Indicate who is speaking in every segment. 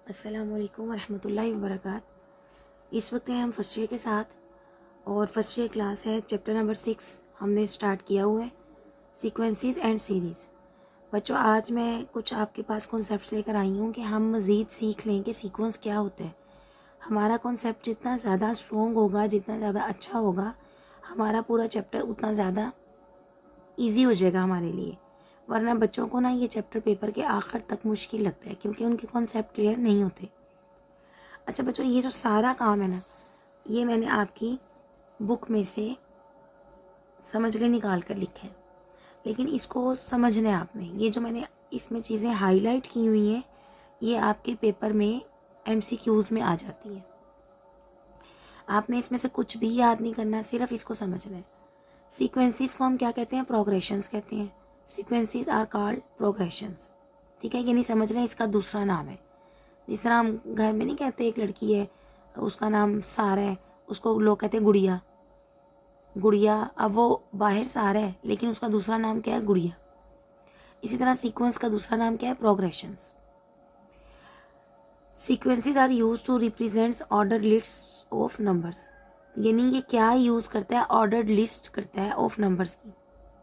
Speaker 1: अस्सलामुअलैकुम वरहमतुल्लाहि वबरकात। इस वक्त हैं हम फर्स्ट ईयर के साथ और फर्स्ट ईयर क्लास है, चैप्टर नंबर 6 हमने स्टार्ट किया हुआ है, सीक्वेंसेस एंड सीरीज़। बच्चों, आज मैं कुछ आपके पास कॉन्सेप्ट्स लेकर आई हूँ कि हम मज़ीद सीख लें कि सीक्वेंस क्या होता है। हमारा कॉन्सेप्ट जितना ज़्यादा स्ट्रॉन्ग होगा, जितना ज़्यादा अच्छा होगा, हमारा पूरा चैप्टर उतना ज़्यादा ईजी हो जाएगा हमारे लिए। वरना बच्चों को ना ये चैप्टर पेपर के आखिर तक मुश्किल लगता है क्योंकि उनके कॉन्सेप्ट क्लियर नहीं होते। अच्छा बच्चों, ये जो सारा काम है ना, ये मैंने आपकी बुक में से समझ के निकाल कर लिखे हैं, लेकिन इसको समझना है आपने। ये जो मैंने इसमें चीज़ें हाईलाइट की हुई हैं, ये आपके पेपर में MCQs में आ जाती हैं। आपने इसमें से कुछ भी याद नहीं करना, सिर्फ इसको समझना है। सीक्वेंसेस को हम क्या कहते हैं? प्रोग्रेशंस कहते हैं। Sequences are called progressions. ठीक है, ये नहीं समझ रहे, इसका दूसरा नाम है। जिस तरह हम घर में नहीं कहते एक लड़की है, उसका नाम सारा है, उसको लोग कहते हैं गुड़िया। गुड़िया, अब वो बाहर सारा है लेकिन उसका दूसरा नाम क्या है? गुड़िया। इसी तरह सीक्वेंस का दूसरा नाम क्या है? Progressions. Sequences are use to represents order list of numbers. यानी ये क्या यूज़ करता है? ऑर्डर्ड लिस्ट करता है ऑफ नंबर्स की।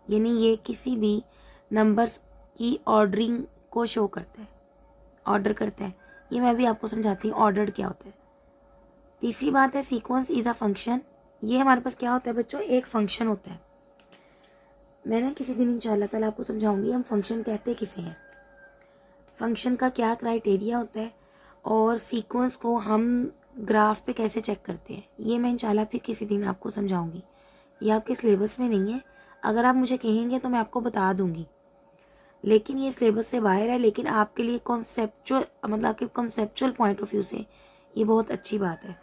Speaker 1: यानी ये किसी भी नंबर्स की ऑर्डरिंग को शो करता है, ऑर्डर करता है। ये मैं भी आपको समझाती हूँ ऑर्डर्ड क्या होता है। तीसरी बात है, सीक्वेंस इज अ फंक्शन। ये हमारे पास क्या होता है बच्चों? एक फंक्शन होता है। मैं ना किसी दिन इंशाल्लाह ताला आपको समझाऊंगी हम फंक्शन कहते किसे हैं, फंक्शन का क्या क्राइटेरिया होता है, और सीक्वेंस को हम ग्राफ पे कैसे चेक करते हैं। ये मैं इंशाल्लाह फिर किसी दिन आपको समझाऊंगी। ये आपके सिलेबस में नहीं है, अगर आप मुझे कहेंगे तो मैं आपको बता दूंगी, लेकिन ये सिलेबस से बाहर है। लेकिन आपके लिए कॉन्सेप्चुअल, मतलब आपके कॉन्सेप्चुअल पॉइंट ऑफ व्यू से ये बहुत अच्छी बात है।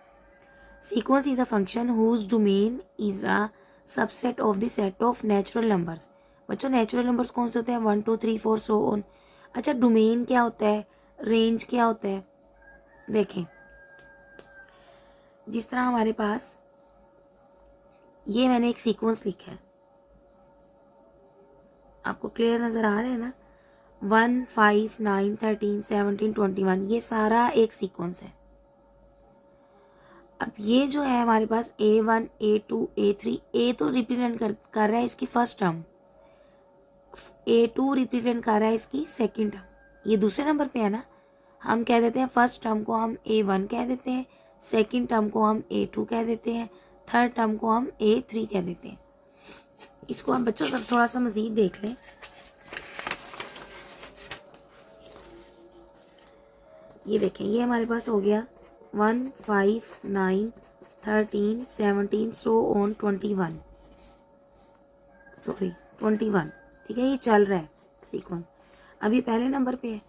Speaker 1: Sequence is a function whose domain is a subset of the set of natural numbers. बच्चों, नेचुरल नंबर्स कौन से होते हैं? 1 2 3 4 सो ऑन। अच्छा, डोमेन क्या होता है? रेंज क्या होता है? देखें, जिस तरह हमारे पास ये मैंने एक सीक्वेंस लिखा है, आपको क्लियर नजर आ रहा है ना? 1 5 9 13 17 21, ये सारा एक सीक्वेंस है। अब ये जो है हमारे पास A1 A2 A3, A तो रिप्रेजेंट कर रहा है इसकी फर्स्ट टर्म, A2 रिप्रेजेंट कर रहा है इसकी सेकंड टर्म। ये दूसरे नंबर पे है ना, हम कह देते हैं फर्स्ट टर्म को हम A1 कह देते हैं, सेकंड टर्म को हम A2 कह देते हैं, थर्ड टर्म को हम A3 कह देते हैं। इसको हम बच्चों सब थोड़ा सा मजीद देख लें। ये देखें, ये हमारे पास हो गया 1 5 9 13 17 सो ऑन 21, सॉरी 21। ठीक है, ये चल रहा है सीक्वेंस। अभी पहले नंबर पे है,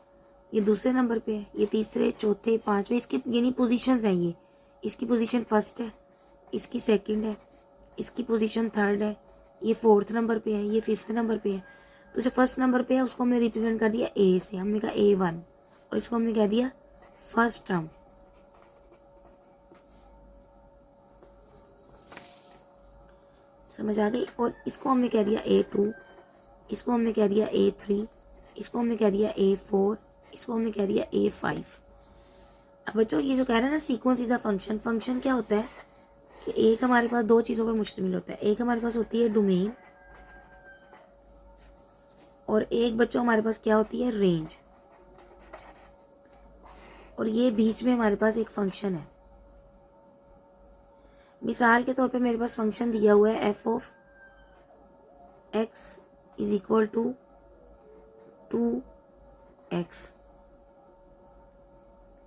Speaker 1: ये दूसरे नंबर पे है, ये तीसरे चौथे पांचवे, इसकी यानी पोजीशंस हैं। ये इसकी पोजीशन फर्स्ट है, इसकी सेकंड है, इसकी पोजीशन थर्ड है, ये फोर्थ नंबर पे है, ये फिफ्थ नंबर पे है। तो जो फर्स्ट नंबर पे है उसको हमने रिप्रेजेंट कर दिया A से, हमने कहा A1, और इसको हमने कह दिया फर्स्ट टर्म। समझ आ गई? और इसको हमने कह दिया A2, इसको हमने कह दिया A3, इसको हमने कह दिया A4, इसको हमने कह दिया A5। अब बच्चों, ये जो कह रहे हैं ना sequence is a function, function क्या होता है कि एक हमारे पास दो चीज़ों पर मुश्तमिल होता है। एक हमारे पास होती है डोमेन, और एक बच्चों हमारे पास क्या होती है? रेंज। और ये बीच में हमारे पास एक फंक्शन है। मिसाल के तौर पे मेरे पास फंक्शन दिया हुआ है f of x is equal to 2x।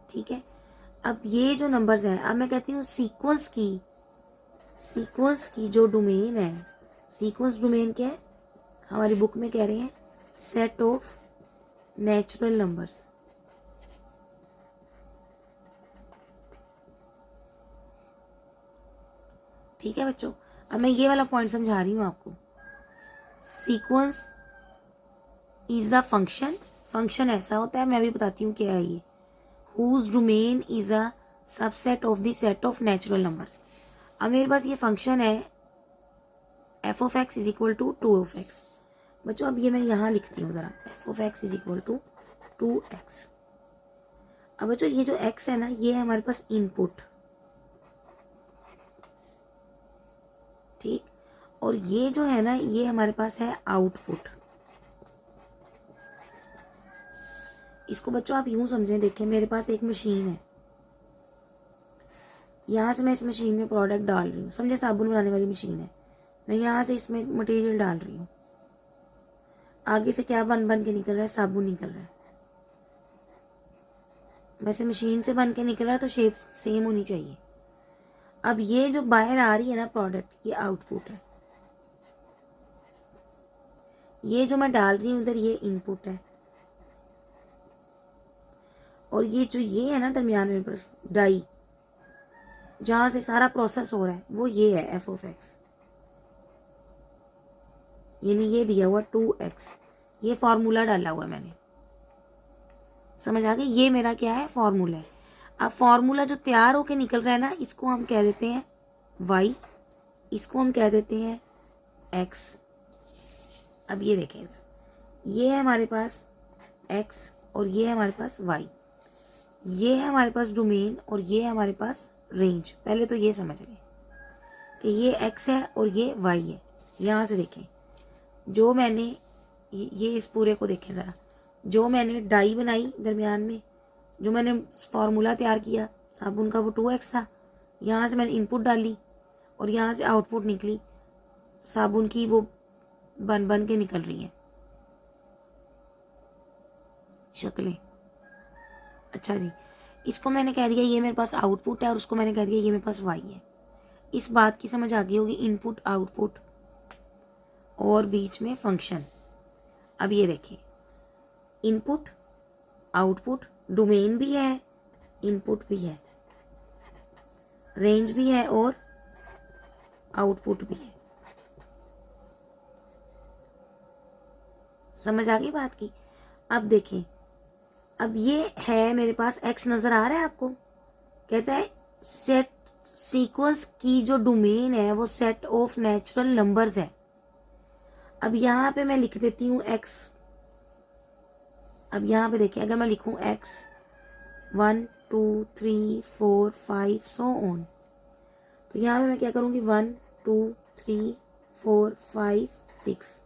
Speaker 1: ठीक है, अब ये जो नंबर्स हैं, अब मैं कहती हूँ सीक्वेंस की जो डोमेन है, सीक्वेंस डोमेन क्या है? हमारी बुक में कह रहे हैं सेट ऑफ नेचुरल नंबर्स। ठीक है बच्चों, अब मैं ये वाला पॉइंट समझा रही हूँ आपको। Sequence is a function, function ऐसा होता है, मैं भी बताती हूँ क्या है ये, whose domain is a subset of the set of natural numbers. अब मेरे पास ये फंक्शन है f of x is equal to 2 of x। बच्चों, अब ये मैं यहाँ लिखती हूँ ज़रा, f of x is equal to 2x। अब बच्चों ये जो x है ना, ये है हमारे पास इनपुट, ठीक, और ये जो है ना, ये हमारे पास है आउटपुट। इसको बच्चों आप यूं समझें, देखें मेरे पास एक मशीन है, यहाँ से मैं इस मशीन में प्रोडक्ट डाल रही हूँ, समझे साबुन बनाने वाली मशीन है, मैं यहाँ से इसमें मटेरियल डाल रही हूँ, आगे से क्या बन बन के निकल रहा है, साबुन निकल रहा है। वैसे मशीन से बन के निकल रहा है तो शेप सेम होनी चाहिए। अब ये जो बाहर आ रही है ना प्रोडक्ट, ये आउटपुट है, ये जो मैं डाल रही हूँ उधर, ये इनपुट है, और ये जो ये है ना दरमियान में बस डाई, जहां से सारा प्रोसेस हो रहा है, वो ये है एफ ऑफ एक्स, यानी ये दिया हुआ 2x, ये फॉर्मूला डाला हुआ है मैंने, समझ आ गई, ये मेरा क्या है, फॉर्मूला है। अब फॉर्मूला जो तैयार होके निकल रहा है ना, इसको हम कह देते हैं y, इसको हम कह देते हैं x। अब ये देखें, ये है हमारे पास x और ये है हमारे पास y, ये है हमारे पास डोमेन और ये है हमारे पास रेंज। पहले तो ये समझ लें कि ये x है और ये y है। यहाँ से देखें, जो मैंने ये इस पूरे को देखें ज़रा, जो मैंने डाई बनाई दरमियान में, जो मैंने फार्मूला तैयार किया साबुन का, वो 2x था, यहाँ से मैंने इनपुट डाली और यहाँ से आउटपुट निकली साबुन की, वो बन बन के निकल रही हैं शक्लें। अच्छा जी, इसको मैंने कह दिया ये मेरे पास आउटपुट है और उसको मैंने कह दिया ये मेरे पास y है। इस बात की समझ आ गई होगी, इनपुट आउटपुट और बीच में फंक्शन। अब ये देखें, इनपुट आउटपुट, डोमेन भी है, इनपुट भी है, रेंज भी है और आउटपुट भी है। समझ आ गई बात की। अब देखें, अब ये है मेरे पास x नजर आ रहा है आपको, कहता है सेट सीक्वेंस की जो डोमेन है वो सेट ऑफ नेचुरल नंबर्स है। अब यहाँ पे मैं लिख देती हूँ x। अब यहाँ पे देखिए, अगर मैं लिखूँ x 1 2 3 4 5 सो ऑन, तो यहाँ पे मैं क्या करूँगी 1 2 3 4 5 6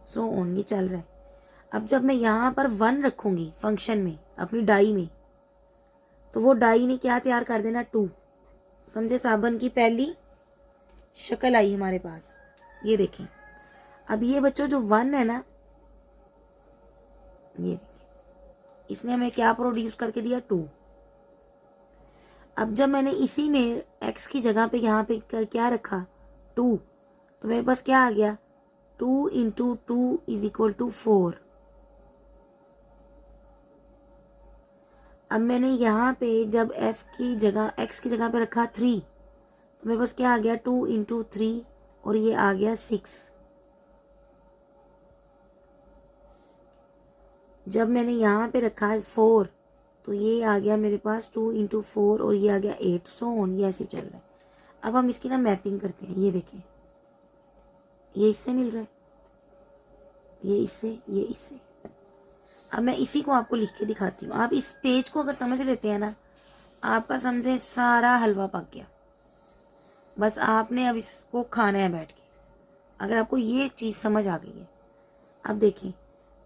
Speaker 1: सो ऑन, ये चल रहा है। अब जब मैं यहाँ पर 1 रखूँगी फंक्शन में अपनी डाई में, तो वो डाई ने क्या तैयार कर देना 2, समझे, साबन की पहली शक्ल आई हमारे पास। ये देखें, अब ये बच्चों जो 1 है ना, ये देखें, इसने हमें क्या प्रोड्यूस करके दिया 2। अब जब मैंने इसी में x की जगह पे यहाँ पे क्या रखा 2, तो मेरे पास क्या आ गया 2 इंटू 2 इज इक्वल टू 4। अब मैंने यहाँ पे जब f की जगह x की जगह पे रखा 3, तो मेरे पास क्या आ गया 2 इंटू 3 और ये आ गया 6। जब मैंने यहाँ पे रखा 4, तो ये आ गया मेरे पास 2 इंटू 4 और ये आ गया 8, सो ऑन, ये ऐसे चल रहा है। अब हम इसकी ना मैपिंग करते हैं। ये देखें, ये इससे मिल रहा है, ये इससे, ये इससे। अब मैं इसी को आपको लिख के दिखाती हूँ। आप इस पेज को अगर समझ लेते हैं ना, आपका समझे सारा हलवा पक गया। बस आपने अब इसको खाना है बैठ के, अगर आपको ये चीज़ समझ आ गई है। अब देखें,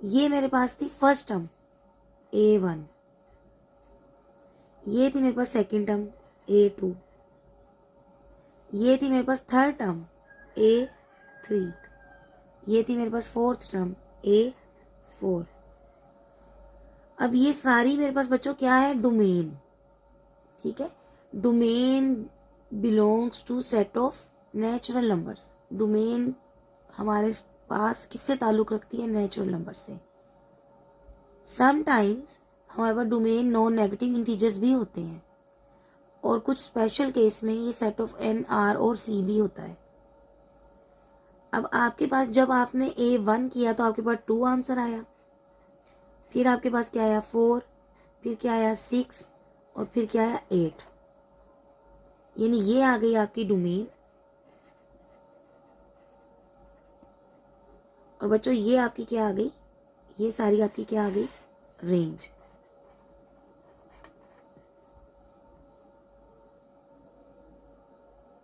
Speaker 1: ये मेरे पास थी फर्स्ट टर्म A1, ये थी मेरे पास सेकंड टर्म A2, ये थी मेरे पास थर्ड टर्म A3, ये थी मेरे पास फोर्थ टर्म A4। अब ये सारी मेरे पास बच्चों क्या है, डोमेन, ठीक है। Domain belongs to set of natural numbers. Domain हमारे पास किससे ताल्लुक रखती है, नेचुरल नंबर से। समटाइम्स हमारे पास डोमेन नॉन नेगेटिव इंटीजर्स भी होते हैं, और कुछ स्पेशल केस में ये सेट ऑफ n, r और c भी होता है। अब आपके पास जब आपने A1 किया तो आपके पास 2 आंसर आया, फिर आपके पास क्या आया 4, फिर क्या आया 6 और फिर क्या आया 8, यानी ये आ गई आपकी डोमेन। और बच्चों ये आपकी क्या आ गई, ये सारी आपकी क्या आ गई, रेंज।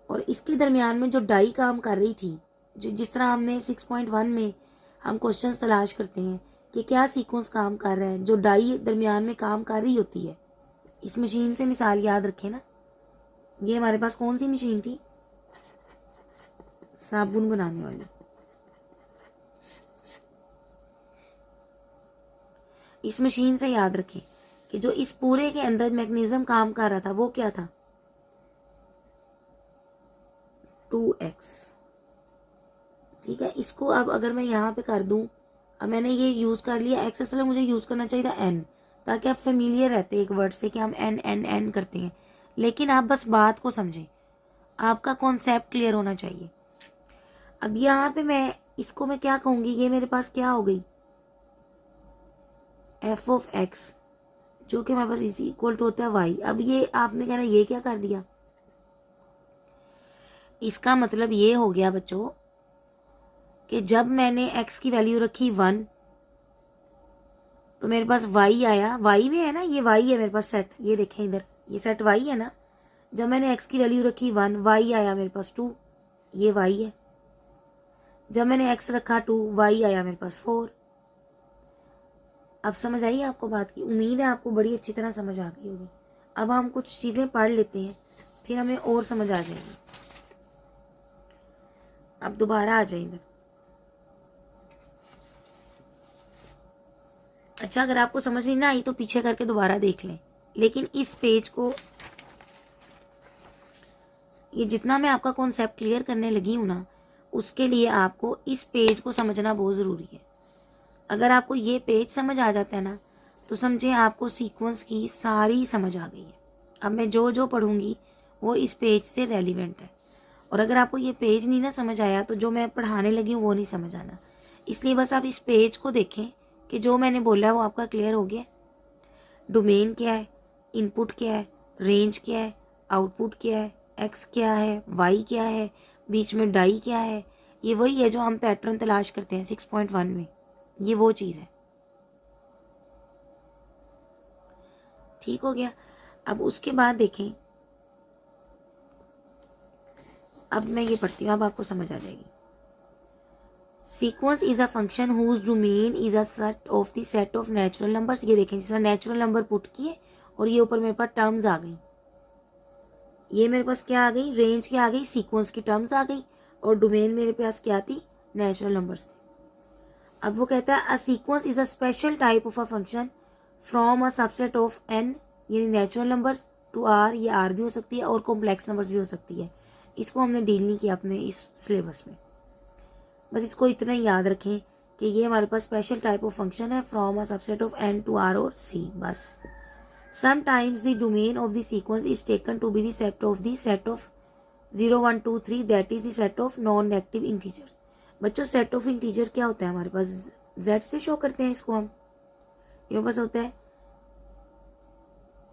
Speaker 1: और इसके दरमियान में जो डाई काम कर रही थी, जिस तरह हमने 6.1 में हम क्वेश्चंस तलाश करते हैं कि क्या सीक्वेंस काम कर रहा है, जो डाई दरमियान में काम कर रही होती है। इस मशीन से मिसाल याद रखें ना, ये हमारे पास कौन सी मशीन थी, साबुन बनाने वाली। इस मशीन से याद रखें कि जो इस पूरे के अंदर मैकेनिज्म काम कर रहा था वो क्या था, 2x। ठीक है, इसको अब अगर मैं यहाँ पे कर दूं, अब मैंने ये यूज कर लिया x, असल में मुझे यूज करना चाहिए था n, ताकि आप फेमिलियर रहते एक वर्ड से कि हम n n n करते हैं। लेकिन आप बस बात को समझें, आपका कॉन्सेप्ट क्लियर होना चाहिए। अब यहाँ पे मैं इसको मैं क्या कहूंगी, ये मेरे पास क्या हो गई, f ऑफ x, जो कि हमारे पास इसी इक्वल टू होता है y। अब ये आपने कहना ये क्या कर दिया, इसका मतलब ये हो गया बच्चों कि जब मैंने x की वैल्यू रखी 1 तो मेरे पास y आया, y में है ना, ये y है मेरे पास सेट, ये देखें इधर, ये सेट y है ना। जब मैंने x की वैल्यू रखी 1, y आया मेरे पास 2, ये y है। जब मैंने x रखा 2, y आया मेरे पास 4। अब समझ आई आपको बात की, उम्मीद है आपको बड़ी अच्छी तरह समझ आ गई होगी। अब हम कुछ चीज़ें पढ़ लेते हैं, फिर हमें और समझ आ जाएगी। अब दोबारा आ जाए इधर। अच्छा, अगर आपको समझ नहीं ना आई तो पीछे करके दोबारा देख लें, लेकिन इस पेज को, ये जितना मैं आपका कॉन्सेप्ट क्लियर करने लगी हूँ ना, उसके लिए आपको इस पेज को समझना बहुत ज़रूरी है। अगर आपको ये पेज समझ आ जाता है ना, तो समझे आपको सीक्वेंस की सारी समझ आ गई है। अब मैं जो जो पढ़ूंगी वो इस पेज से रेलिवेंट है। और अगर आपको ये पेज नहीं ना समझ आया तो जो मैं पढ़ाने लगी हूँ वो नहीं समझ आना। इसलिए बस आप इस पेज को देखें कि जो मैंने बोला है वो आपका क्लियर हो गया। डोमेन क्या है, इनपुट क्या है, रेंज क्या है, आउटपुट क्या है, एक्स क्या है, वाई क्या है, बीच में डाई क्या है, ये वही है जो हम पैटर्न तलाश करते हैं 6.1 में, ये वो चीज़ है। ठीक हो गया। अब उसके बाद देखें, अब मैं ये पढ़ती हूँ, अब आपको समझ आ जाएगी। Sequence is a function whose domain is a set of the set of natural numbers. ये देखें, जिस तरह नेचुरल नंबर पुट किए और ये ऊपर मेरे पास टर्म्स आ गई, ये मेरे पास क्या आ गई, रेंज क्या आ गई, सीक्वेंस की टर्म्स आ गई, और डोमेन मेरे पास क्या थी, नेचुरल नंबर्स थे। अब वो कहता है a sequence is a special type of a function from a subset of n, यानी नेचुरल नंबर्स टू r, ये r भी हो सकती है और कॉम्प्लेक्स नंबर्स भी हो सकती है। इसको हमने डील नहीं किया अपने इस सिलेबस में, बस इसको इतना ही याद रखें कि ये हमारे पास स्पेशल टाइप ऑफ फंक्शन है from a subset of n to r और c, बस। Sometimes the domain of the sequence is taken to be the set of 0, 1, 2, 3, that is the set of non-negative integers। बच्चों set of integer क्या होता है हमारे पास, z से show करते हैं इसको हम। ये बस होता है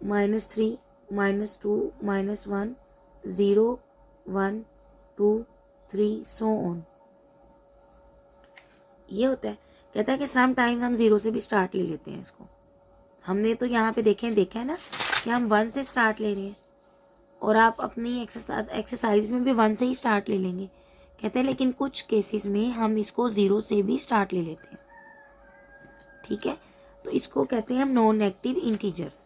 Speaker 1: -3, -2, -1, 0, 1, 2, 3 सो ऑन, ये होता है। कहता है कि सम टाइम्स हम 0 से भी स्टार्ट ले लेते हैं इसको। हमने तो यहाँ पे देखा है ना कि हम 1 से स्टार्ट ले रहे हैं, और आप अपनी एक्सरसाइज में भी 1 से ही स्टार्ट ले लेंगे। कहते हैं लेकिन कुछ केसेस में हम इसको 0 से भी स्टार्ट ले लेते हैं। ठीक है, तो इसको कहते हैं हम नॉन नेगेटिव इंटीजर्स।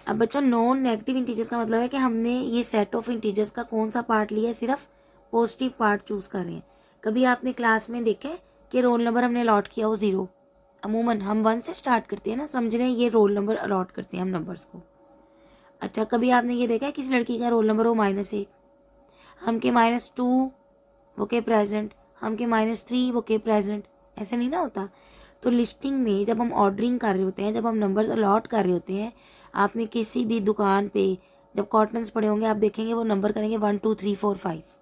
Speaker 1: अब बच्चों, नॉन नेगेटिव इंटीजर्स का मतलब है कि हमने ये सेट ऑफ इंटीजर्स का कौन सा पार्ट लिया है, सिर्फ पॉजिटिव पार्ट चूज कर रहे हैं। कभी आपने क्लास में देखा कि रोल नंबर हमने अलॉट किया हो 0, अमूमन हम 1 से स्टार्ट करते हैं ना, समझ रहे हैं, ये रोल नंबर अलॉट करते हैं हम नंबर्स को। अच्छा, कभी आपने ये देखा है किसी लड़की का रोल नंबर हो -1, हम के -2 वो के प्रेजेंट, हम के -3 वो के प्रेजेंट, ऐसे नहीं ना होता। तो लिस्टिंग में जब हम ऑर्डरिंग कर रहे होते हैं, जब हम नंबर्स अलॉट कर रहे होते हैं, आपने किसी भी दुकान पे जब कॉटन्स पड़े होंगे आप देखेंगे वो नंबर करेंगे 1, 2, 3, 4, 5,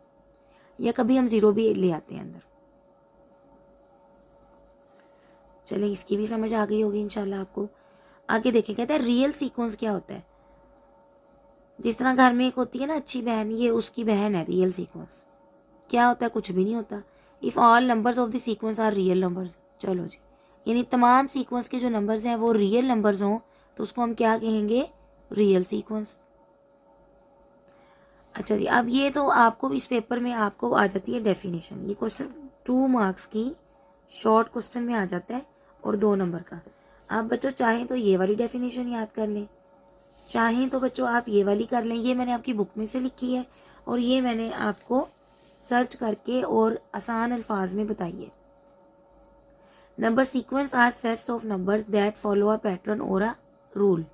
Speaker 1: या कभी हम 0 भी ले आते हैं अंदर। चलें, इसकी भी समझ आ गई होगी इंशाल्लाह आपको। आगे देखें, कहता है रियल सीक्वेंस क्या होता है। जिस तरह घर में एक होती है ना अच्छी बहन, ये उसकी बहन है रियल सीक्वेंस। क्या होता है, कुछ भी नहीं होता। If all numbers of the sequence are real numbers, चलो जी, यानी तमाम सीक्वेंस के जो नंबर्स हैं वो रियल नंबर्स हों तो उसको हम क्या कहेंगे, रियल सीक्वेंस। अच्छा जी, अब ये तो आपको इस पेपर में आपको आ जाती है डेफिनेशन। ये क्वेश्चन 2 मार्क्स की शॉर्ट क्वेश्चन में आ जाता है और 2 नंबर का। आप बच्चों चाहें तो ये वाली डेफिनेशन याद कर लें, चाहें तो बच्चों आप ये वाली कर लें। ये मैंने आपकी बुक में से लिखी है और ये मैंने आपको सर्च करके और आसान अल्फाज में बताई है। Number sequences are sets of numbers that follow a pattern or a rule.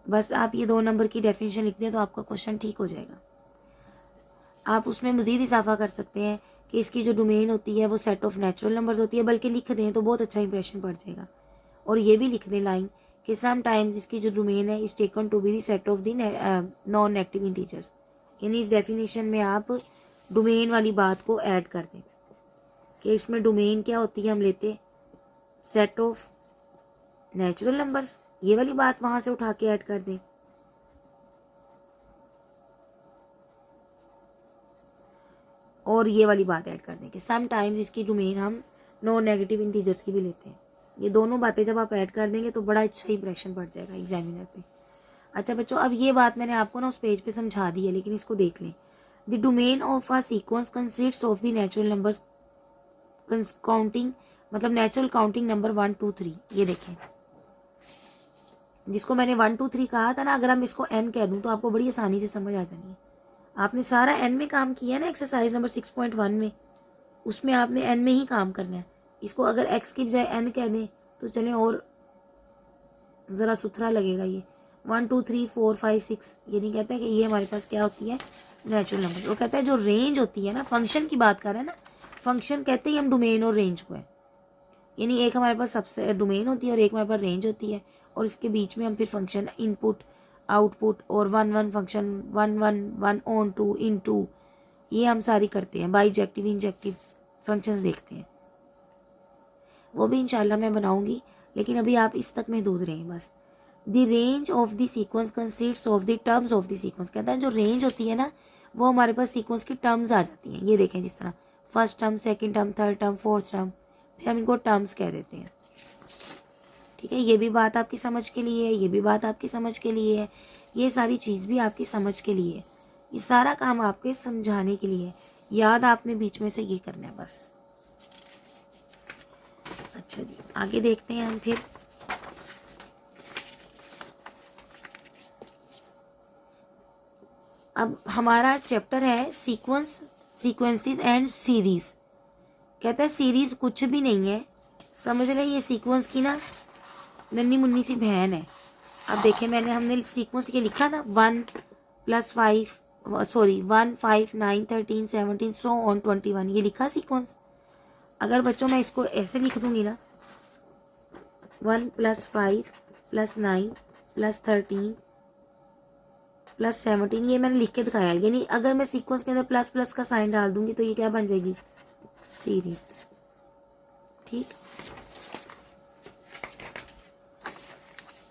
Speaker 1: बस आप ये 2 नंबर की डेफिनेशन लिख दें तो आपका क्वेश्चन ठीक हो जाएगा। आप उसमें मजीद इजाफा कर सकते हैं कि इसकी जो डोमेन होती है वो सेट ऑफ नेचुरल नंबर्स होती है, बल्कि लिख दें तो बहुत अच्छा इंप्रेशन पड़ जाएगा। और ये भी लिख दें लाइन कि सम टाइम्स इसकी जो डोमेन है is taken to be the set of the non negative integers. यानी इस डेफिनेशन में आप डोमेन वाली बात को ऐड कर दें कि इसमें डोमेन क्या होती है, हम लेते सेट ऑफ नेचुरल नंबर्स, ये वाली बात वहां से उठा के ऐड कर दें। और ये वाली बात ऐड कर दें कि सम टाइम्स इसकी डोमेन हम नॉन नेगेटिव इंटीजर्स की भी लेते हैं। ये दोनों बातें जब आप ऐड कर देंगे तो बड़ा अच्छा इंप्रेशन पड़ जाएगा एग्जामिनर पे। अच्छा बच्चों, अब ये बात मैंने आपको ना उस पेज पे समझा दी है, लेकिन इसको देख लें। The domain of a sequence consists of the natural numbers counting, मतलब नेचुरल काउंटिंग नंबर 1 2 3। ये देखें, जिसको मैंने 1 2 3 कहा था ना, अगर हम इसको n कह दूं तो आपको बड़ी आसानी से समझ आ जानी है। आपने सारा n में काम किया ना एक्सरसाइज नंबर 6.1 में, उसमें आपने n में ही काम करना है। इसको अगर x की बजाय n कह दें तो चलें और ज़रा सुथरा लगेगा। ये 1 2 3 4 5 6 ये नहीं कहता है कि ये हमारे पास क्या होती है, नेचुरल नंबर। वो कहता है जो रेंज होती है ना, फंक्शन की बात कर रहे हैं ना, फंक्शन कहते ही हम डोमेन और रेंज को है। यानी एक हमारे पास सबसे डोमेन होती है और एक हमारे पास रेंज होती है, और इसके बीच में हम फिर फंक्शन इनपुट आउटपुट और 1 1 फंक्शन 1 1 1 ऑन 2 इन 2 ये हम सारी करते हैं। बाइजेक्टिव इंजेक्टिव फंक्शंस देखते हैं, वो भी इंशाल्लाह मैं बनाऊंगी, लेकिन अभी आप इस तक महदूद रहें बस। The range of the sequence consists of the terms of the sequence. कहता है जो रेंज होती है ना, वो हमारे पास सीक्वेंस की टर्म्स आ जाती हैं। ये देखें, जिस तरह first term, second term, third term, fourth term, फिर हम इनको टर्म्स कह देते हैं। ठीक है, ये भी बात आपकी समझ के लिए है, ये भी बात आपकी समझ के लिए है, ये सारी चीज़ भी आपकी समझ के लिए है। ये सारा काम आपके समझाने के लिए है। याद आपने बीच में से ये करना है बस। अच्छा जी, आगे देखते हैं हम फिर। अब हमारा चैप्टर है सीक्वेंस, सीक्वेंसेस एंड सीरीज। कहता है सीरीज कुछ भी नहीं है, समझ लें ये सीक्वेंस की ना नन्ही मुन्नी सी बहन है। अब देखें, हमने सीक्वेंस ये लिखा ना 1 + 5 1 5 9 13 17 सो ऑन 21, ये लिखा सीक्वेंस। अगर बच्चों मैं इसको ऐसे लिख दूंगी ना 1 + 5 + 9 + 13 + 17, ये मैंने लिख के दिखाया। यानी अगर मैं सीक्वेंस के अंदर प्लस प्लस का साइन डाल दूंगी तो ये क्या बन जाएगी, सीरीज। ठीक,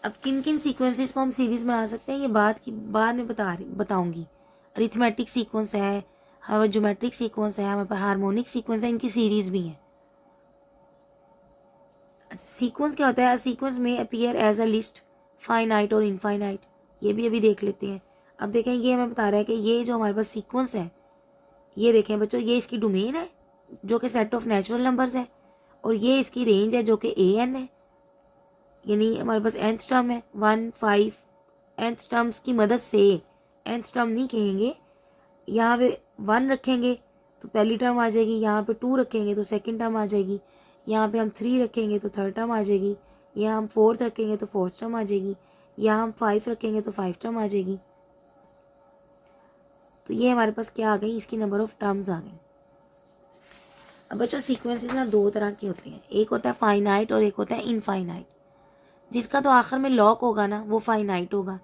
Speaker 1: अब किन किन सीक्वेंसेस को हम सीरीज बना सकते हैं ये बाद में बताऊंगी। अरिथमेटिक सीक्वेंस है, हमारे ज्योमेट्रिक सीक्वेंस है, हमारे पास हार्मोनिक सीक्वेंस है, इनकी सीरीज भी है। सीक्वेंस क्या होता है, सीक्वेंस में appear as a list, finite और इनफाइनाइट, ये भी अभी देख लेते हैं। अब देखें, ये हमें बता रहा है कि ये जो हमारे पास सीक्वेंस है, ये देखें बच्चों, ये इसकी डोमेन है जो कि सेट ऑफ नेचुरल नंबर्स है, और ये इसकी रेंज है जो कि an है। यानी हमारे पास nth टर्म है 1 5, nth टर्म्स की मदद से, nth टर्म नहीं कहेंगे, यहाँ पे 1 रखेंगे तो पहली टर्म आ जाएगी, यहाँ पे 2 रखेंगे तो सेकंड टर्म आ जाएगी, यहाँ पे हम 3 रखेंगे तो थर्ड टर्म आ जाएगी, यहाँ हम 4 रखेंगे तो फोर्थ टर्म आ जाएगी, यहाँ हम 5 रखेंगे तो 5 टर्म आ जाएगी। तो ये हमारे पास क्या आ गई, इसकी नंबर ऑफ टर्म्स आ गई। अब बच्चों सीक्वेंसेस ना 2 तरह के होते हैं, एक होता है फाइनाइट और एक होता है इनफाइनाइट। जिसका तो आखिर में लॉक होगा ना वो फाइनाइट होगा,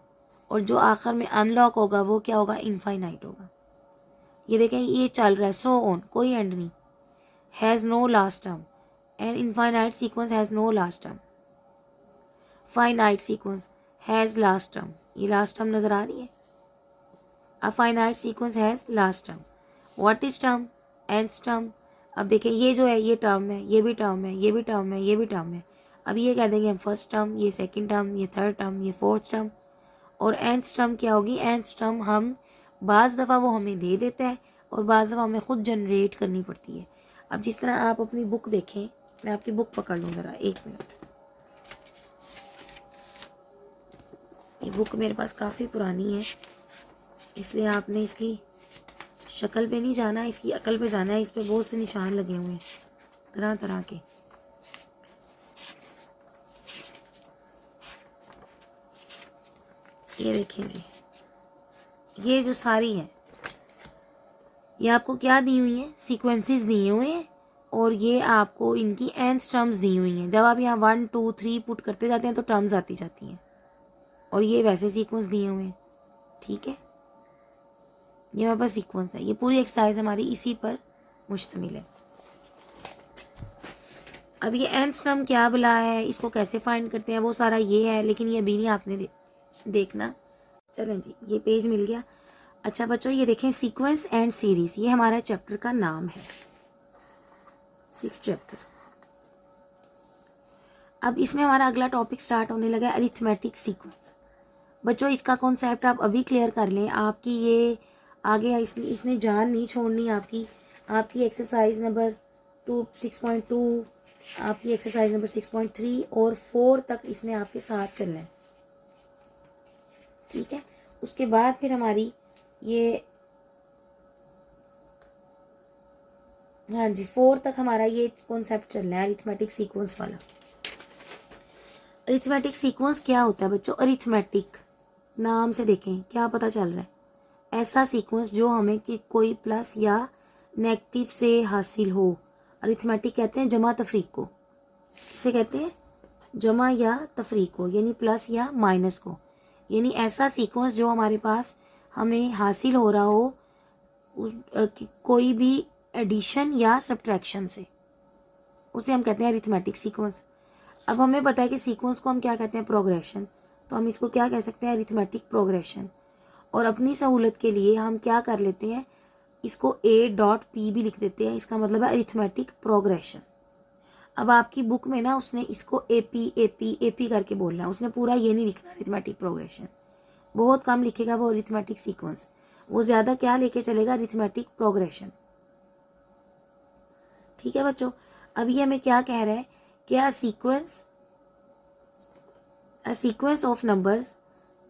Speaker 1: और जो आखिर में अनलॉक होगा वो क्या होगा, इनफाइनाइट होगा। ये देखें, ये चल रहा है सो ऑन, कोई एंड नहीं, has no last term, and infinite sequence has no last term. Finite sequence has last term, ये लास्ट टर्म नजर आ रही है। A finite sequence has last term. What is term, nth term. अब देखें, ये जो है ये टर्म है, ये भी टर्म है, ये भी टर्म है, ये भी टर्म है। अब ये कह देंगे हम फर्स्ट टर्म, ये सेकंड टर्म, ये थर्ड टर्म, ये फोर्थ टर्म। और nth टर्म क्या होगी, nth टर्म हम बाज़ दफ़ा वो हमें दे देता है और बाज़ दफ़ा हमें ख़ुद जनरेट करनी पड़ती है। अब जिस तरह आप अपनी बुक देखें, मैं आपकी बुक पकड़ लूँ ज़रा, एक मिनट। ये बुक मेरे पास काफ़ी पुरानी है, इसलिए आपने इसकी शक्ल पे नहीं जाना, इसकी अकल पे जाना है। इस पे बहुत से निशान लगे हुए हैं तरह तरह के। ये देखें जी, ये जो सारी है ये आपको क्या दी हुई है, सीक्वेंसेस दिए हुए हैं और ये आपको इनकी nth टर्म्स दी हुई हैं। जब आप यहाँ 1 2 3 पुट करते जाते हैं तो टर्म्स आती जाती हैं और ये वैसे सीक्वेंस दिए हुए हैं। ठीक है, ये हमारे पास सीक्वेंस है। ये पूरी एक्सरसाइज हमारी इसी पर मुश्तमिल है। अब ये nth टर्म क्या बुला है, इसको कैसे फाइंड करते हैं, वो सारा ये है, लेकिन ये अभी नहीं आपने देखना। चलें जी, ये पेज मिल गया। अच्छा बच्चों, ये देखें सीक्वेंस एंड सीरीज, ये हमारा चैप्टर का नाम है, 6th चैप्टर। अब इसमें हमारा अगला टॉपिक स्टार्ट होने लगा है, अरिथमेटिक सीक्वेंस। बच्चों इसका कॉन्सेप्ट आप अभी क्लियर कर लें, आपकी ये आगे इसने जान नहीं छोड़नी आपकी। आपकी एक्सरसाइज नंबर 6.2, आपकी एक्सरसाइज नंबर 6.3 और 4 तक इसने आपके साथ चलना है। ठीक है, उसके बाद फिर हमारी ये, हाँ जी, 4 तक हमारा ये कॉन्सेप्ट चलना है अरिथमेटिक सीक्वेंस वाला। अरिथमेटिक सीक्वेंस क्या होता है बच्चों? अरिथमेटिक नाम से देखें क्या पता चल रहा है, ऐसा सीक्वेंस जो हमें कि कोई प्लस या नेगेटिव से हासिल हो। अरिथमेटिक कहते हैं जमा तफरीक को। किसे कहते हैं? जमा या तफरीक को, यानी प्लस या माइनस को। यानी ऐसा सीक्वेंस जो हमारे पास हमें हासिल हो रहा हो कोई भी एडिशन या सब्ट्रैक्शन से, उसे हम कहते हैं अरिथमेटिक सीक्वेंस। अब हमें पता है कि सीक्वेंस को हम क्या कहते हैं? प्रोग्रेशन। तो हम इसको क्या कह सकते हैं? Arithmetic progression. और अपनी सहूलत के लिए हम क्या कर लेते हैं, इसको A.P भी लिख देते हैं, इसका मतलब है अरिथमेटिक प्रोग्रेशन। अब आपकी बुक में ना उसने इसको AP करके बोलना है, उसने पूरा ये नहीं लिखना अरिथमेटिक प्रोग्रेशन, बहुत कम लिखेगा वो अरिथमेटिक सीक्वेंस, वो ज्यादा क्या लेके चलेगा? Arithmetic progression. ठीक है बच्चों, अब ये हमें क्या कह रहा है कि a sequence of numbers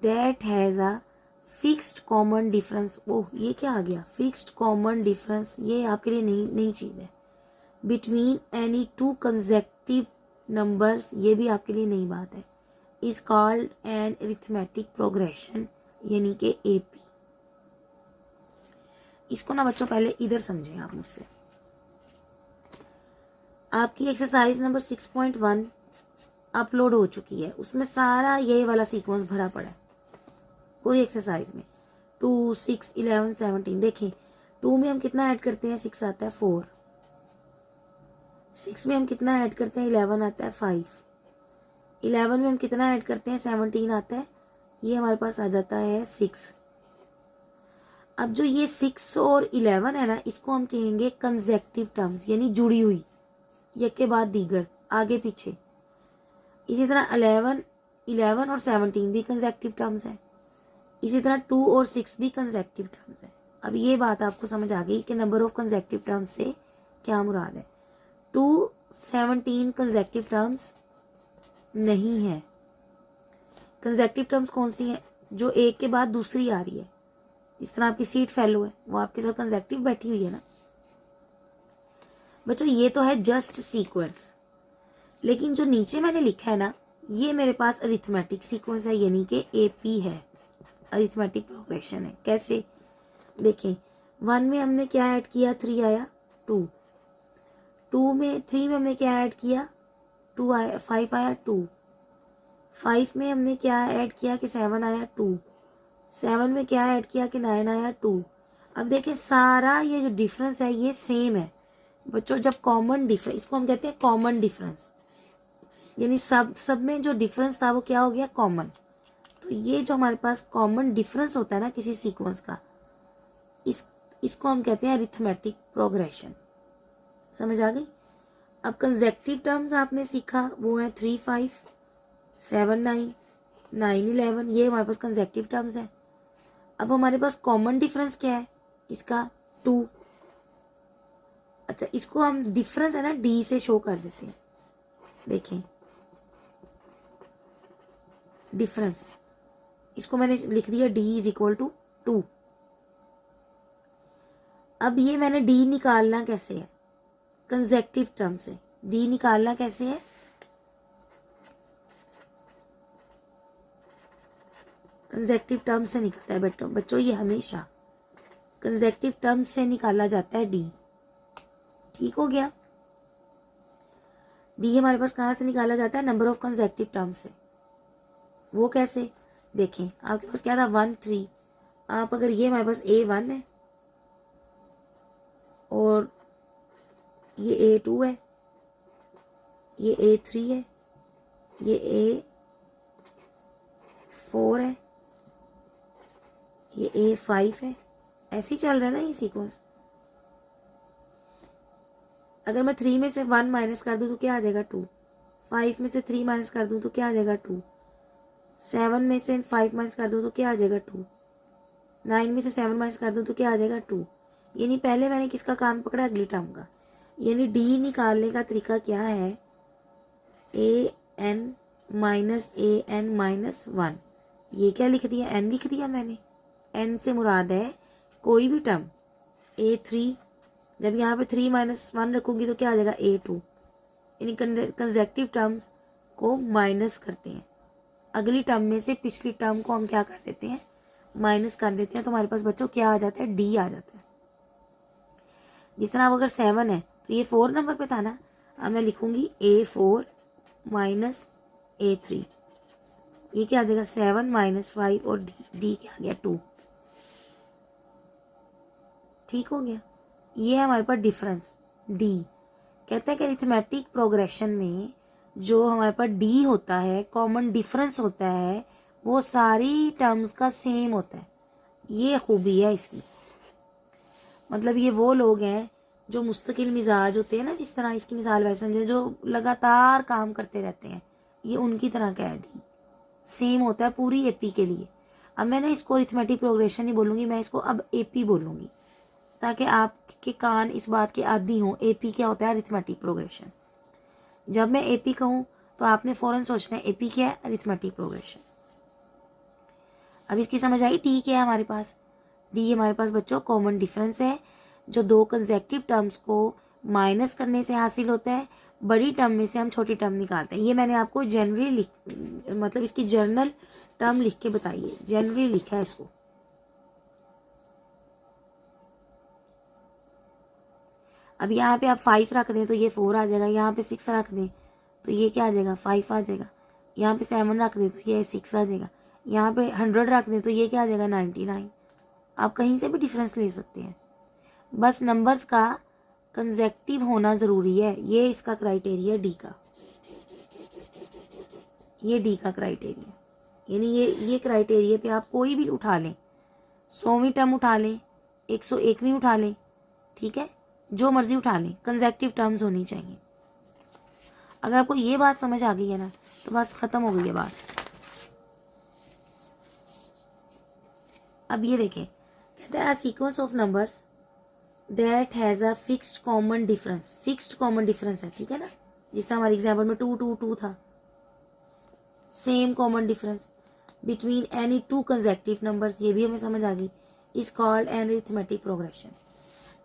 Speaker 1: that has a fixed common difference. Oh, ये क्या आ गया? फिक्स्ड कॉमन डिफरेंस, ये आपके लिए नई चीज है। बिटवीन एनी 2 कंसेक्टिव नंबर्स, ये भी आपके लिए नई बात है। Is called an arithmetic progression, यानी कि AP। इसको ना बच्चों पहले इधर समझें आप मुझसे। आपकी एक्सरसाइज नंबर 6.1 अपलोड हो चुकी है, उसमें सारा ये वाला सीक्वेंस भरा पड़ा है पूरी एक्सरसाइज में। 2 6 11 17 देखें, 2 में हम कितना ऐड करते हैं? 6 आता है 4। 6 में हम कितना ऐड करते हैं? 11 आता है 5। 11 में हम कितना ऐड करते हैं? 17 आता है, ये हमारे पास आ जाता है 6। अब जो ये 6 और 11 है ना, इसको हम कहेंगे कंसेक्टिव टर्म्स, यानी जुड़ी हुई, एक के बाद दीगर, आगे पीछे। इसी तरह 11 और 17 भी कंसेक्टिव टर्म्स है। इसी तरह 2 और 6 भी कंसेक्टिव टर्म्स है। अब ये बात आपको समझ आ गई कि नंबर ऑफ कंसेक्टिव टर्म्स से क्या मुराद है। 2 17 कंसेक्टिव टर्म्स नहीं है। कंसेक्टिव टर्म्स कौन सी हैं? जो एक के बाद दूसरी आ रही है। इस तरह आपकी सीट फेलो है, वो आपके साथ कंसेक्टिव बैठी हुई है ना बच्चों। ये तो है जस्ट सीक्वेंस, लेकिन जो नीचे मैंने लिखा है ना, ये मेरे पास अरिथमेटिक सीक्वेंस है, यानी कि AP है, अरिथमेटिक प्रोग्रेशन है। कैसे? देखें, 1 में हमने क्या ऐड किया? 3 आया 2। 3 में हमने क्या ऐड किया? 2 आया, 5 आया 2। 5 में हमने क्या ऐड किया कि 7 आया 2। 7 में क्या ऐड किया कि 9 आया 2। अब देखें सारा ये जो डिफरेंस है ये सेम है बच्चों। जब कॉमन डिफरेंस, इसको हम कहते हैं कॉमन डिफरेंस, यानी सब में जो डिफरेंस था वो क्या हो गया? कॉमन। तो ये जो हमारे पास कॉमन डिफरेंस होता है ना किसी सीक्वेंस का, इसको हम कहते हैं अरिथमेटिक प्रोग्रेशन। समझ आ गई? अब कंसेक्टिव टर्म्स आपने सीखा, वो है 3 5 7 9 9 11, ये हमारे पास कंसेक्टिव टर्म्स है। अब हमारे पास कॉमन डिफरेंस क्या है इसका, 2। अच्छा, इसको हम डिफरेंस है ना डी से शो कर देते हैं। देखें डिफरेंस, इसको मैंने लिख दिया डी इज इक्वल टू 2। अब ये मैंने डी निकालना कैसे है, कंसेक्टिव टर्म से। डी निकालना कैसे है, कंसेक्टिव टर्म से निकलता है बच्चों, ये हमेशा कंसेक्टिव टर्म से निकाला जाता है डी। ठीक हो गया। डी हमारे पास कहाँ से निकाला जाता है, नंबर ऑफ कंसेक्टिव टर्म से। वो कैसे, देखें आपके पास क्या था 1 3। आप अगर ये हमारे पास A1 है और ये A2 है, ये A3 है, ये A4 है, ये A5 है, ऐसे ही चल रहा है ना ये सीक्वेंस। अगर मैं 3 में से 1 माइनस कर दूं तो क्या आ जाएगा 2। 5 में से 3 माइनस कर दूं तो क्या आ जाएगा 2। 7 में से 5 माइनस कर दूं तो क्या आ जाएगा 2। 9 में से 7 माइनस कर दूं तो क्या आ जाएगा 2। यानी पहले मैंने किसका कान पकड़ा, अगली टर्म का। यानी डी निकालने का तरीका क्या है, an माइनस an माइनस 1। ये क्या लिख दिया, n लिख दिया मैंने। n से मुराद है कोई भी टर्म। A3, जब यहाँ पे 3 माइनस 1 रखूंगी तो क्या आ जाएगा A2। यानी कंसेक्टिव टर्म्स को माइनस करते हैं, अगली टर्म में से पिछली टर्म को हम क्या कर देते हैं, माइनस कर देते हैं। तो हमारे पास बच्चों क्या आ जाता है, डी आ जाता है। जिस तरह अब अगर 7 है तो ये 4 नंबर पे था ना, अब मैं लिखूंगी A4 माइनस A3। ये क्या आ जाएगा 7 माइनस 5 और डी क्या आ गया 2। ठीक हो गया। ये है हमारे पास डिफरेंस डी। कहते हैं कि अरिथमेटिक प्रोग्रेशन में जो हमारे पास डी होता है, कॉमन डिफरेंस होता है, वो सारी टर्म्स का सेम होता है। ये खूबी है इसकी। मतलब ये वो लोग हैं जो मुस्तकिल मिजाज होते हैं ना, जिस तरह इसकी मिसाल वैसे समझे, जो लगातार काम करते रहते हैं, ये उनकी तरह का है। डी सेम होता है पूरी एपी के लिए। अब मैं ना इसको अरिथमेटिक प्रोग्रेशन नहीं बोलूँगी, मैं इसको अब एपी बोलूँगी, ताकि आपके कान इस बात के आदी हों। एपी क्या होता है, अरिथमेटिक प्रोग्रेशन। जब मैं एपी कहूँ तो आपने फौरन सोचना है एपी क्या है, अरिथमेटिक प्रोग्रेशन। अब इसकी समझ आई। टी क्या है हमारे पास, डी हमारे पास बच्चों कॉमन डिफरेंस है जो दो कंसेक्टिव टर्म्स को माइनस करने से हासिल होता है। बड़ी टर्म में से हम छोटी टर्म निकालते हैं। ये मैंने आपको जनरली मतलब इसकी जर्नल टर्म लिख के बताइए, जनरली लिखा है इसको। अब यहाँ पे आप 5 रख दें तो ये 4 आ जाएगा, यहाँ पे 6 रख दें तो ये क्या आ जाएगा 5 आ जाएगा, यहाँ पे 7 रख दें तो ये 6 आ जाएगा, यहाँ पे 100 रख दें तो ये क्या आ जाएगा 99। आप कहीं से भी डिफरेंस ले सकते हैं, बस नंबर्स का कंसेक्टिव होना ज़रूरी है। ये इसका क्राइटेरिया डी का, ये डी का क्राइटेरिया। यानी ये क्राइटेरिया पे आप कोई भी उठा लें, 100वीं टर्म उठा लें, 101वीं उठा लें, ठीक है, जो मर्जी उठा लें, कंसेक्टिव टर्म्स होनी चाहिए। अगर आपको ये बात समझ आ गई है ना तो बस खत्म हो गई है बात। अब ये देखें, कहते हैं sequence of numbers that has a fixed common difference. Fixed common difference है, ठीक है ना, जिससे हमारे एग्जाम्पल में 2 2 2 था। Same common difference between any two consecutive numbers, ये भी हमें समझ आ गई, is called an arithmetic progression.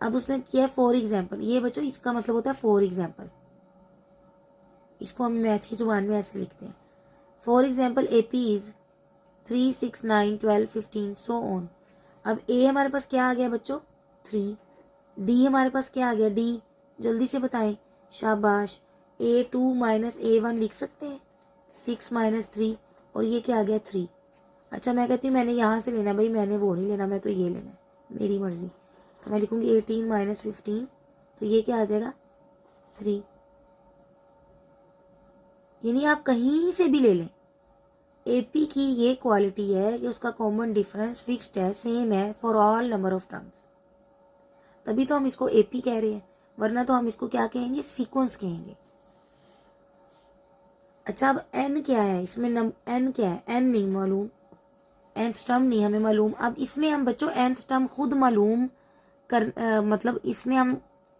Speaker 1: अब उसने किया फॉर एग्जाम्पल। ये बच्चों इसका मतलब होता है फॉर एग्जाम्पल। इसको हम मैथ की जुबान में ऐसे लिखते हैं, for example AP is 3 6 9 12 15 so on. अब A हमारे पास क्या आ गया बच्चों 3, D हमारे पास क्या आ गया D, जल्दी से बताएं, शाबाश। A2 माइनस A1 लिख सकते हैं, 6 माइनस 3, और ये क्या आ गया 3। अच्छा मैं कहती हूँ मैंने यहाँ से लेना, भाई मैंने वो नहीं लेना, मैं तो ये लेना है, मेरी मर्जी। तो मैं लिखूंगी 18 माइनस 15, तो ये क्या आ जाएगा 3। यानी आप कहीं से भी ले लें, एपी की ये क्वालिटी है कि उसका कॉमन डिफरेंस फिक्स्ड है, सेम है for all number of terms. तभी तो हम इसको एपी कह रहे हैं, वरना तो हम इसको क्या कहेंगे, सीक्वेंस कहेंगे। अच्छा अब एन क्या है इसमें, एन क्या है, एन नहीं मालूम, nth टर्म नहीं हमें मालूम। अब इसमें हम बच्चों nth टर्म खुद मालूम कर मतलब इसमें हम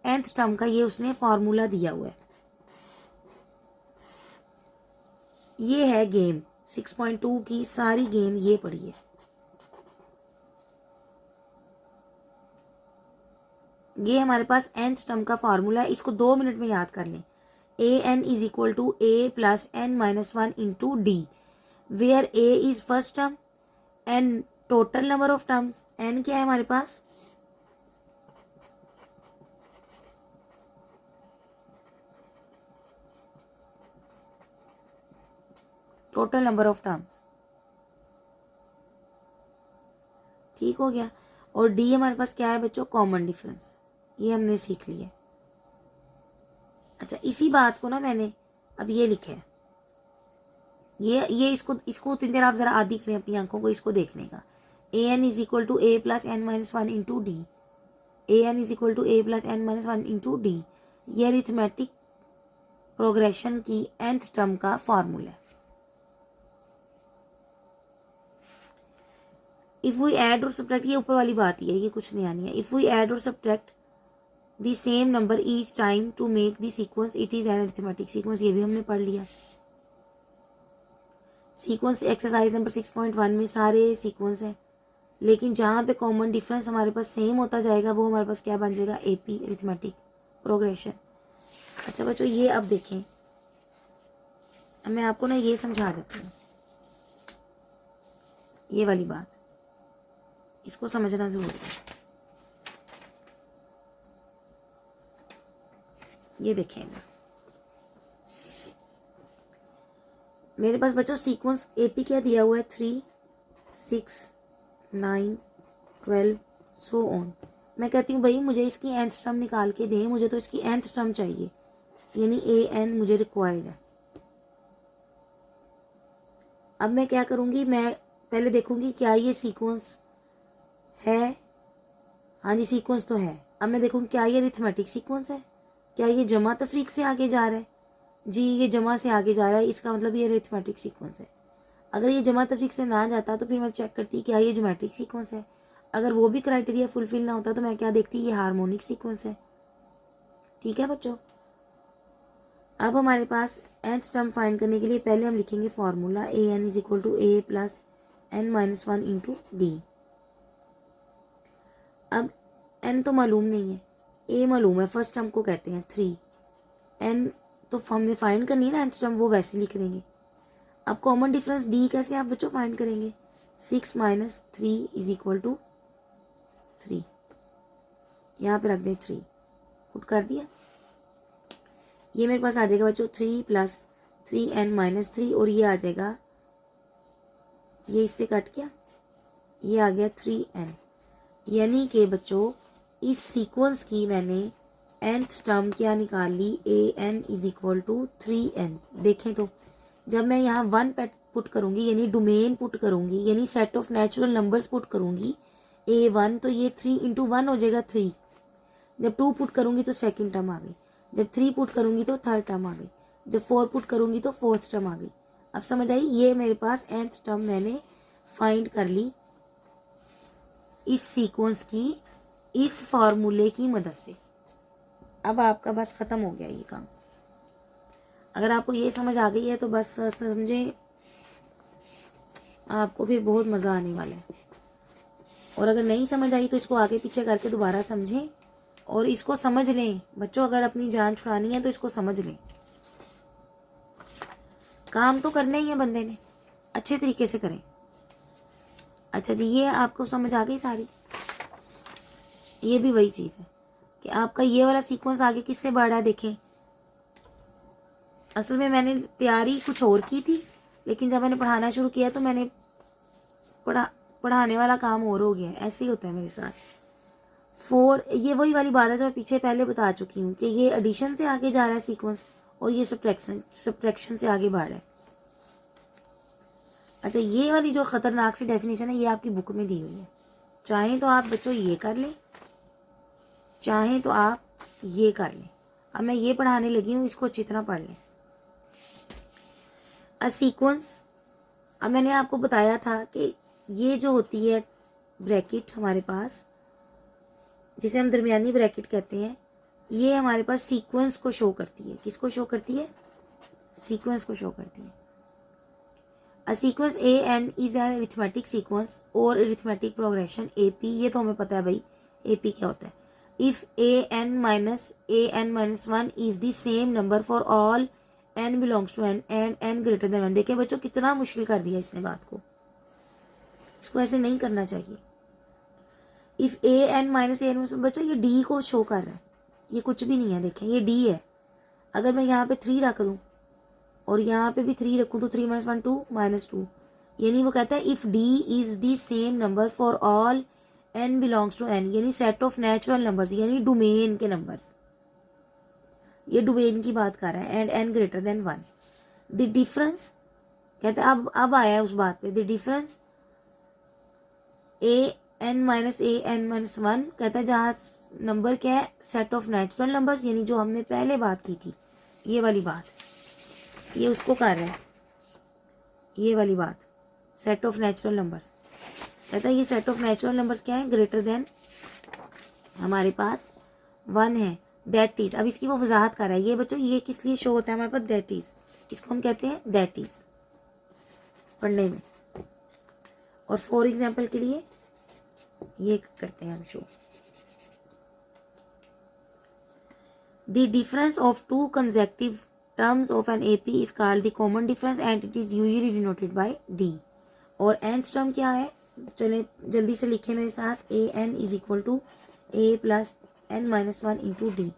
Speaker 1: nth टर्म का ये उसने फॉर्मूला दिया हुआ है। ये है गेम 6.2 की सारी गेम ये पड़ी है। ये हमारे पास nth टर्म का फॉर्मूला है, इसको 2 मिनट में याद कर लें। an is equal to a plus n minus 1 into D, where a is first term, n total number of terms, n क्या है हमारे पास, टोटल नंबर ऑफ टर्म्स। ठीक हो गया। और डी हमारे पास क्या है बच्चों, कॉमन डिफरेंस। ये हमने सीख लिया। अच्छा, इसी बात को ना मैंने अब ये लिखा है, ये इसको उतनी देर आप जरा आदि करें अपनी आंखों को इसको देखने का। A N is equal to A plus N minus 1 into D, A N is equal to A plus N minus 1 into D, ये अरिथमेटिक प्रोग्रेशन की nth टर्म का फॉर्मूला है। इफ वी ऐड और सब्ट्रैक्ट, ये ऊपर वाली बात ही है, ये कुछ नहीं आनी है। इफ वी ऐड और subtract the same number each time to make the sequence, it is an arithmetic sequence. ये भी हमने पढ़ लिया। सीक्वेंस एक्सरसाइज नंबर 6.1 में सारे सीक्वेंस हैं, लेकिन जहाँ पे कॉमन डिफरेंस हमारे पास सेम होता जाएगा वो हमारे पास क्या बन जाएगा, एपी अरिथमेटिक प्रोग्रेशन। अच्छा बच्चों, ये अब देखें, अब मैं आपको ना ये समझा देती हूँ, ये वाली बात, इसको समझना जरूरी है। ये देखें, मेरे पास बच्चों सीक्वेंस एपी क्या दिया हुआ है, 3, 6, 9, 12 सो ऑन। मैं कहती हूँ भाई मुझे इसकी nth टर्म निकाल के दें, मुझे तो इसकी nth टर्म चाहिए, यानी an मुझे रिक्वायर्ड है। अब मैं क्या करूँगी, मैं पहले देखूँगी क्या ये सीक्वेंस है, हाँ जी सीक्वेंस तो है। अब मैं देखूँगी क्या ये अरिथमेटिक सीक्वेंस है, क्या ये जमा तफरीक से आगे जा रहा है, जी ये जमा से आगे जा रहा है, इसका मतलब ये अरिथमेटिक सीक्वेंस है। अगर ये जमा तफरीक से ना जाता तो फिर मैं चेक करती क्या ये ज्योमेट्रिक सीक्वेंस है। अगर वो भी क्राइटेरिया फुलफिल ना होता तो मैं क्या देखती, ये हार्मोनिक सीक्वेंस है। ठीक है बच्चों, अब हमारे पास nth टर्म फाइंड करने के लिए पहले हम लिखेंगे formula, A N is equal to A plus N minus 1 into D. अब n तो मालूम नहीं है, a मालूम है, फर्स्ट टर्म को कहते हैं 3, n तो हमने फाइंड करनी है ना nth टर्म, वो वैसे लिख देंगे। अब कॉमन डिफरेंस d कैसे आप बच्चों फाइंड करेंगे, 6 माइनस 3 इज इक्वल टू 3, यहाँ पे रख दें 3, पुट कर दिया। ये मेरे पास आ जाएगा बच्चों 3 प्लस 3n माइनस 3, और ये आ जाएगा, ये इससे कट गया, ये आ गया 3n। यानी कि बच्चों इस सीक्वेंस की मैंने nth टर्म क्या निकाल ली, an is equal to 3n। देखें तो जब मैं यहाँ 1 पुट करूँगी, यानी डोमेन पुट करूँगी, यानी set of natural numbers put करूँगी a1, तो ये 3 इंटू 1 हो जाएगा 3। जब 2 पुट करूँगी तो सेकंड टर्म आ गई, जब 3 पुट करूँगी तो थर्ड टर्म आ गई, जब 4 पुट करूँगी तो फोर्थ टर्म आ गई। अब समझ आई, ये मेरे पास nth टर्म मैंने फाइंड कर ली इस सीक्वेंस की, इस फॉर्मूले की मदद से। अब आपका बस खत्म हो गया ये काम। अगर आपको ये समझ आ गई है तो बस समझे, आपको फिर बहुत मज़ा आने वाला है। और अगर नहीं समझ आई तो इसको आगे पीछे करके दोबारा समझें और इसको समझ लें बच्चों। अगर अपनी जान छुड़ानी है तो इसको समझ लें, काम तो करना ही है बंदे ने, अच्छे तरीके से करें। अच्छा जी, ये आपको समझ आ गई सारी। ये भी वही चीज़ है कि आपका ये वाला सीक्वेंस आगे किससे बढ़ा है, देखें। असल में मैंने तैयारी कुछ और की थी, लेकिन जब मैंने पढ़ाना शुरू किया तो मैंने पढ़ाने वाला काम और हो गया। ऐसे ही होता है मेरे साथ। 4, ये वही वाली बात है जो मैं पीछे पहले बता चुकी हूँ कि ये एडिशन से आगे जा रहा है सीक्वेंस, और ये सब्ट्रैक्शन से आगे बढ़ रहा है। अच्छा, ये वाली जो खतरनाक सी डेफिनेशन है ये आपकी बुक में दी हुई है। चाहें तो आप बच्चों ये कर लें, चाहें तो आप ये कर लें। अब मैं ये पढ़ाने लगी हूँ, इसको अच्छी तरह पढ़ लें। अ सीक्वेंस, अब मैंने आपको बताया था कि ये जो होती है ब्रैकेट हमारे पास, जिसे हम दरमियानी ब्रैकेट कहते हैं, ये हमारे पास सीक्वेंस को शो करती है। किसको शो करती है? सीक्वेंस को शो करती है। A sequence A N is an arithmetic sequence और अरिथमेटिक प्रोग्रेशन ए पी, ये तो हमें पता है भाई ए पी क्या होता है। If A N minus one is the same number for all N belongs to N and N greater than one. देखिए बच्चों कितना मुश्किल कर दिया इसने बात को, इसको ऐसे नहीं करना चाहिए। If A N minus A N, बच्चों ये डी को शो कर रहा है, ये कुछ भी नहीं है, देखें ये डी है। अगर मैं यहाँ पे 3 रख दूं और यहाँ पे भी 3 रखूं तो 3 माइनस 1 2 माइनस 2, यानी वो कहता है if D is the same number for all N belongs to N, यानी सेट ऑफ नेचुरल नंबर्स, यानी डोमेन के नंबर्स, ये डोमेन की बात कर रहा है, and N greater than 1। The difference कहता है, अब आया उस बात पे, the difference A N minus A N minus 1, कहता है जहाँ नंबर क्या है, सेट ऑफ नेचुरल नंबर्स, यानी जो हमने पहले बात की थी, ये वाली बात, ये उसको कर रहा है, ये वाली बात, सेट ऑफ नेचुरल नंबर्स। कहता है ये सेट ऑफ नेचुरल नंबर्स क्या है, ग्रेटर देन हमारे पास 1 है, दैट इज। अब इसकी वो वजाहत कर रहा है। ये बच्चों ये किस लिए शो होता है हमारे पास, दैट इज, इसको हम कहते हैं दैट इज पढ़ने में। और फॉर एग्जाम्पल के लिए ये करते हैं हम so, the difference of 2 consecutive terms of an AP is called the common difference and it is usually denoted by D. और nth टर्म क्या है, चले जल्दी से लिखे मेरे साथ, A N is equal to A plus N minus 1 into D.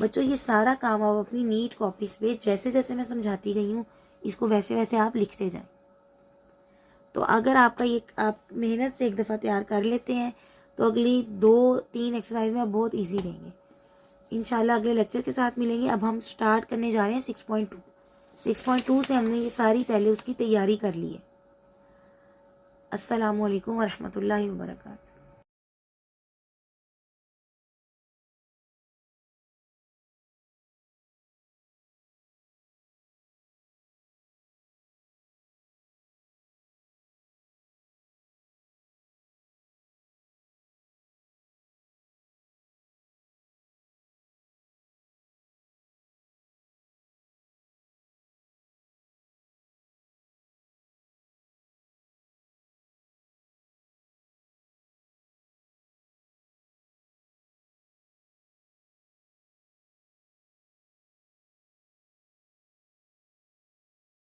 Speaker 1: बच्चों ये सारा काम आप अपनी नीट कॉपीज पे जैसे जैसे मैं समझाती गई हूँ, इसको वैसे वैसे आप लिखते जाएं। तो अगर आपका ये आप मेहनत से एक दफ़ा तैयार कर लेते हैं तो अगली 2-3 एक्सरसाइज में आप बहुत इजी रहेंगे। इंशाल्लाह अगले लेक्चर के साथ मिलेंगे। अब हम स्टार्ट करने जा रहे हैं 6.2। 6.2 से हमने ये सारी पहले उसकी तैयारी कर ली है। अस्सलामु अलैकुम वरहमतुल्लाहि वबरकातुहू।